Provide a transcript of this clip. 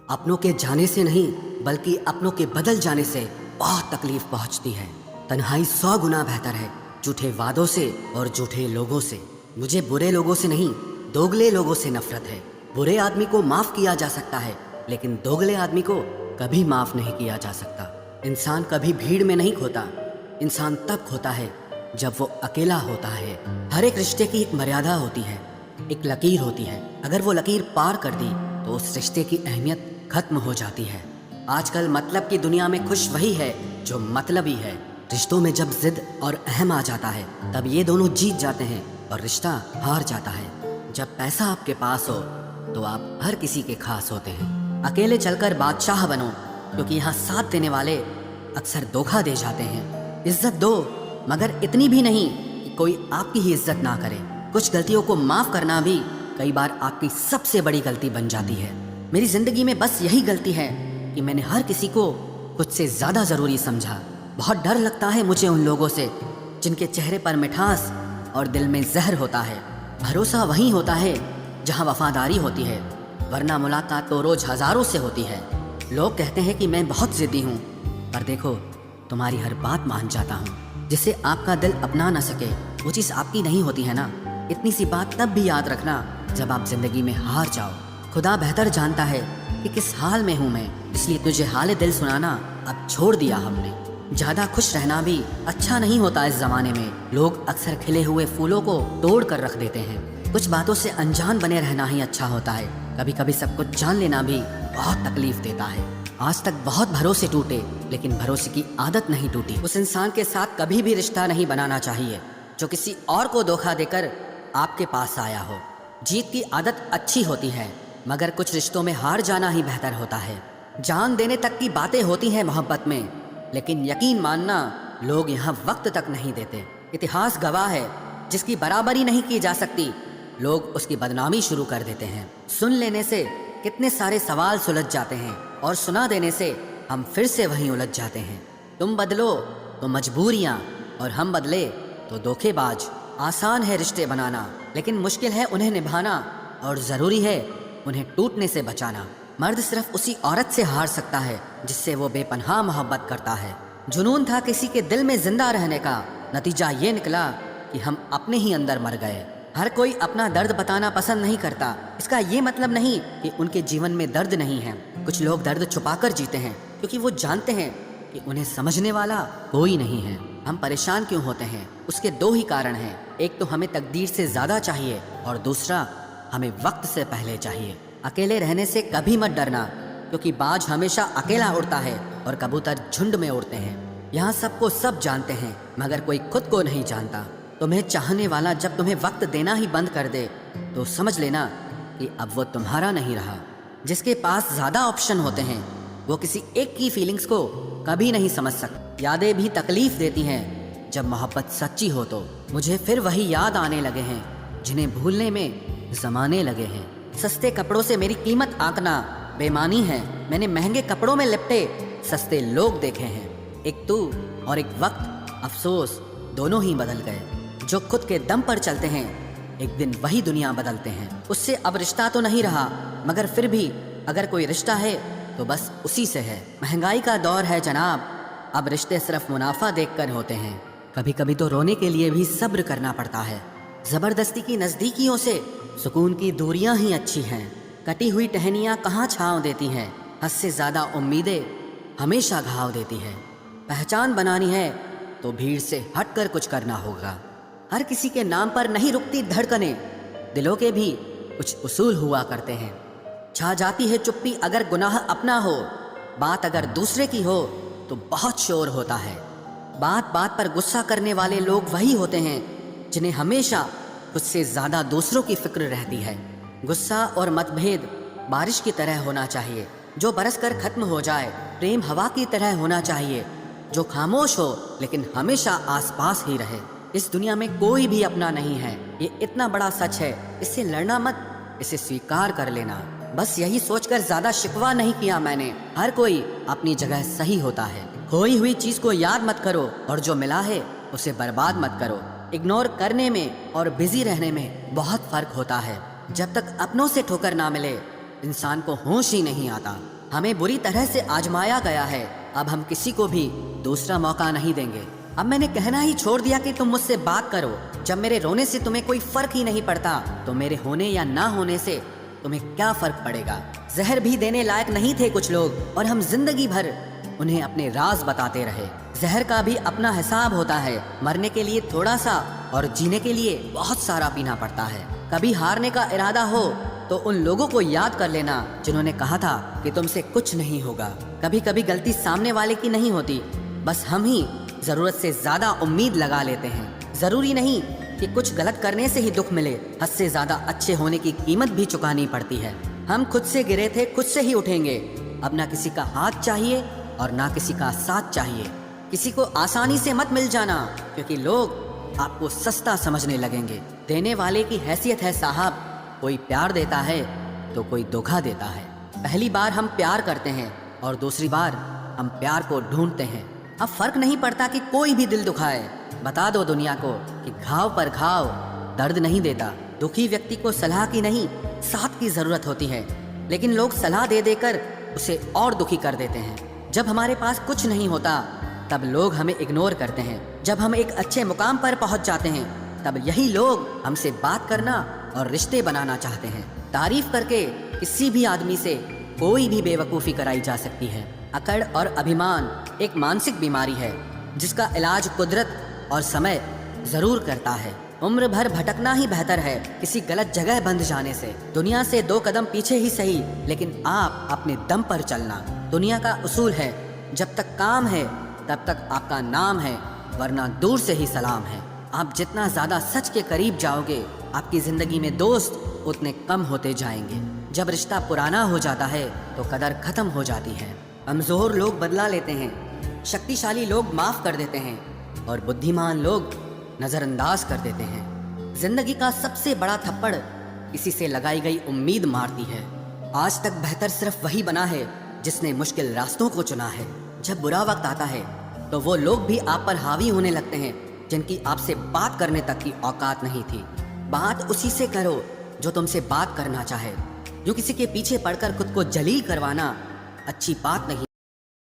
अपनों के जाने से नहीं बल्कि अपनों के बदल जाने से बहुत तकलीफ पहुंचती है। तन्हाई 100 गुना बेहतर है झूठे वादों से और झूठे लोगों से। मुझे बुरे लोगों से नहीं, दोगले लोगों से नफरत है। बुरे आदमी को माफ किया जा सकता है, लेकिन दोगले आदमी को कभी माफ नहीं किया जा सकता। इंसान कभी भीड़ में नहीं खोता, इंसान तब खोता है जब वो अकेला होता है। हर एक रिश्ते की एक मर्यादा होती है, एक लकीर होती है। अगर वो लकीर पार कर दी तो उस रिश्ते की अहमियत खत्म हो जाती है। आजकल मतलब की दुनिया में खुश वही है जो मतलबी है। रिश्तों में जब जिद और अहम आ जाता है तब ये दोनों जीत जाते हैं और रिश्ता हार जाता है। जब पैसा आपके पास हो तो आप हर किसी के खास होते हैं। अकेले चलकर बादशाह बनो, क्योंकि यहाँ साथ देने वाले अक्सर धोखा दे जाते हैं। इज्जत दो, मगर इतनी भी नहीं कि कोई आपकी ही इज्जत ना करे। कुछ गलतियों को माफ करना भी कई बार आपकी सबसे बड़ी गलती बन जाती है। मेरी जिंदगी में बस यही गलती है कि मैंने हर किसी को खुद से ज्यादा जरूरी समझा। बहुत डर लगता है मुझे उन लोगों से जिनके चेहरे पर मिठास और दिल में जहर होता है। भरोसा वहीं होता है जहां वफादारी होती है, वरना मुलाकात तो रोज हजारों से होती है। लोग कहते हैं कि मैं बहुत जिद्दी हूँ, पर देखो तुम्हारी हर बात मान जाता हूँ। जिसे आपका दिल अपना न सके वो चीज़ आपकी नहीं होती है ना। इतनी सी बात तब भी याद रखना जब आप जिंदगी में हार जाओ। खुदा बेहतर जानता है कि किस हाल में हूँ मैं, इसलिए तुझे हाल दिल सुनाना अब छोड़ दिया हमने। ज्यादा खुश रहना भी अच्छा नहीं होता इस जमाने में। लोग अक्सर खिले हुए फूलों को तोड़ कर रख देते हैं। कुछ बातों से अनजान बने रहना ही अच्छा होता है। कभी कभी सब कुछ जान लेना भी बहुत तकलीफ देता है। आज तक बहुत भरोसे टूटे, लेकिन भरोसे की आदत नहीं टूटी। उस इंसान के साथ कभी भी रिश्ता नहीं बनाना चाहिए जो किसी और को धोखा देकर आपके पास आया हो। जीत की आदत अच्छी होती है, मगर कुछ रिश्तों में हार जाना ही बेहतर होता है। जान देने तक की बातें होती हैं मोहब्बत में, लेकिन यकीन मानना लोग यहाँ वक्त तक नहीं देते। इतिहास गवाह है, जिसकी बराबरी नहीं की जा सकती लोग उसकी बदनामी शुरू कर देते हैं। सुन लेने से कितने सारे सवाल सुलझ जाते हैं और सुना देने से हम फिर से वहीं उलझ जाते हैं। तुम बदलो तो मजबूरियाँ और हम बदले तो धोखेबाज। आसान है रिश्ते बनाना, लेकिन मुश्किल है उन्हें निभाना, और ज़रूरी है उन्हें टूटने से बचाना। मर्द सिर्फ उसी औरत से हार सकता है जिससे वो बेपनाह मोहब्बत करता है। जुनून था किसी के दिल में जिंदा रहने का, नतीजा ये निकला कि हम अपने ही अंदर मर गए। हर कोई अपना दर्द बताना पसंद नहीं करता। इसका ये मतलब नहीं कि उनके जीवन में दर्द नहीं है। कुछ लोग दर्द छुपाकर जीते हैं क्योंकि वो जानते हैं कि उन्हें समझने वाला कोई नहीं है। हम परेशान क्यों होते हैं? उसके दो ही कारण हैं। एक तो हमें तकदीर से ज्यादा चाहिए और दूसरा हमें वक्त से पहले चाहिए। अकेले रहने से कभी मत डरना, क्योंकि बाज हमेशा अकेला उड़ता है और कबूतर झुंड में उड़ते हैं। यहाँ सबको सब जानते हैं, मगर कोई खुद को नहीं जानता। तुम्हें चाहने वाला जब तुम्हें वक्त देना ही बंद कर दे तो समझ लेना कि अब वो तुम्हारा नहीं रहा। जिसके पास ज्यादा ऑप्शन होते हैं वो किसी एक की फीलिंग्स को कभी नहीं समझ सकता। यादें भी तकलीफ देती हैं जब मोहब्बत सच्ची हो तो। मुझे फिर वही याद आने लगे हैं जिन्हें भूलने में जमाने लगे हैं। सस्ते कपड़ों से मेरी कीमत आंकना बेमानी है। मैंने महंगे कपड़ों में लिपटे सस्ते लोग देखे हैं। एक तू और एक वक्त, अफसोस दोनों ही बदल गए। जो खुद के दम पर चलते हैं एक दिन वही दुनिया बदलते हैं। उससे अब रिश्ता तो नहीं रहा, मगर फिर भी अगर कोई रिश्ता है तो बस उसी से है। महंगाई का दौर है जनाब, अब रिश्ते सिर्फ मुनाफा देखकर होते हैं। कभी कभी तो रोने के लिए भी सब्र करना पड़ता है। जबरदस्ती की नजदीकियों से सुकून की दूरियां ही अच्छी हैं। कटी हुई टहनियां कहाँ छांव देती हैं। हद से ज्यादा उम्मीदें हमेशा घाव देती है। पहचान बनानी है तो भीड़ से हटकर कुछ करना होगा। हर किसी के नाम पर नहीं रुकती धड़कनें, दिलों के भी कुछ उसूल हुआ करते हैं। छा जाती है चुप्पी अगर गुनाह अपना हो, बात अगर दूसरे की हो तो बहुत शोर होता है। बात बात पर गुस्सा करने वाले लोग वही होते हैं जिन्हें हमेशा खुद से ज्यादा दूसरों की फिक्र रहती है। गुस्सा और मतभेद बारिश की तरह होना चाहिए जो बरस कर खत्म हो जाए। प्रेम हवा की तरह होना चाहिए जो खामोश हो लेकिन हमेशा आसपास ही रहे। इस दुनिया में कोई भी अपना नहीं है, ये इतना बड़ा सच है। इससे लड़ना मत, इसे स्वीकार कर लेना। बस यही सोचकर ज्यादा शिकवा नहीं किया मैंने। हर कोई अपनी जगह सही होता है। खोई हुई चीज को याद मत करो और जो मिला है उसे बर्बाद मत करो। इग्नोर करने में और बिजी रहने में बहुत फर्क होता है। जब तक अपनों से ठोकर ना मिले इंसान को होश ही नहीं आता। हमें बुरी तरह से आजमाया गया है, अब हम किसी को भी दूसरा मौका नहीं देंगे। अब मैंने कहना ही छोड़ दिया कि तुम मुझसे बात करो। जब मेरे रोने से तुम्हें कोई फर्क ही नहीं पड़ता, तो मेरे होने या ना होने से तुम्हें क्या फर्क पड़ेगा। जहर भी देने लायक नहीं थे कुछ लोग और हम जिंदगी भर उन्हें अपने राज बताते रहे। जहर का भी अपना हिसाब होता है, मरने के लिए थोड़ा सा और जीने के लिए बहुत सारा पीना पड़ता है। कभी हारने का इरादा हो तो उन लोगों को याद कर लेना जिन्होंने कहा था कि तुमसे कुछ नहीं होगा। कभी कभी गलती सामने वाले की नहीं होती, बस हम ही जरूरत से ज्यादा उम्मीद लगा लेते हैं। जरूरी नहीं कि कुछ गलत करने से ही दुख मिले, हद से ज्यादा अच्छे होने की कीमत भी चुकानी पड़ती है। हम खुद से गिरे थे, खुद से ही उठेंगे। अब ना किसी का हाथ चाहिए और ना किसी का साथ चाहिए। किसी को आसानी से मत मिल जाना, क्योंकि लोग आपको सस्ता समझने लगेंगे। देने वाले की हैसियत है साहब, कोई प्यार देता है तो कोई धोखा देता है। पहली बार हम प्यार करते हैं और दूसरी बार हम प्यार को ढूंढते हैं। अब फर्क नहीं पड़ता कि कोई भी दिल दुखाए। बता दो दुनिया को कि घाव पर घाव दर्द नहीं देता। दुखी व्यक्ति को सलाह की नहीं, साथ की जरूरत होती है, लेकिन लोग सलाह दे देकर उसे और दुखी कर देते हैं। जब हमारे पास कुछ नहीं होता तब लोग हमें इग्नोर करते हैं। जब हम एक अच्छे मुकाम पर पहुंच जाते हैं तब यही लोग हमसे बात करना और रिश्ते बनाना चाहते हैं। तारीफ करके किसी भी आदमी से कोई भी बेवकूफ़ी कराई जा सकती है। अकड़ और अभिमान एक मानसिक बीमारी है जिसका इलाज कुदरत और समय जरूर करता है। उम्र भर भटकना ही बेहतर है किसी गलत जगह बंध जाने से। दुनिया से 2 कदम पीछे ही सही, लेकिन आप अपने दम पर चलना। दुनिया का उसूल है, जब तक काम है तब तक आपका नाम है, वरना दूर से ही सलाम है। आप जितना ज्यादा सच के करीब जाओगे, आपकी जिंदगी में दोस्त उतने कम होते जाएंगे। जब रिश्ता पुराना हो जाता है तो कदर खत्म हो जाती है। कमजोर लोग बदला लेते हैं, शक्तिशाली लोग माफ कर देते हैं और बुद्धिमान लोग नजरअंदाज कर देते हैं। जिंदगी का सबसे बड़ा थप्पड़ किसी से लगाई गई उम्मीद मारती है। आज तक बेहतर सिर्फ वही बना है जिसने मुश्किल रास्तों को चुना है। जब बुरा वक्त आता है तो वो लोग भी आप पर हावी होने लगते हैं जिनकी आपसे बात करने तक की औकात नहीं थी। बात उसी से करो जो तुमसे बात करना चाहे। जो किसी के पीछे पड़कर खुद को जलील करवाना अच्छी बात नहीं।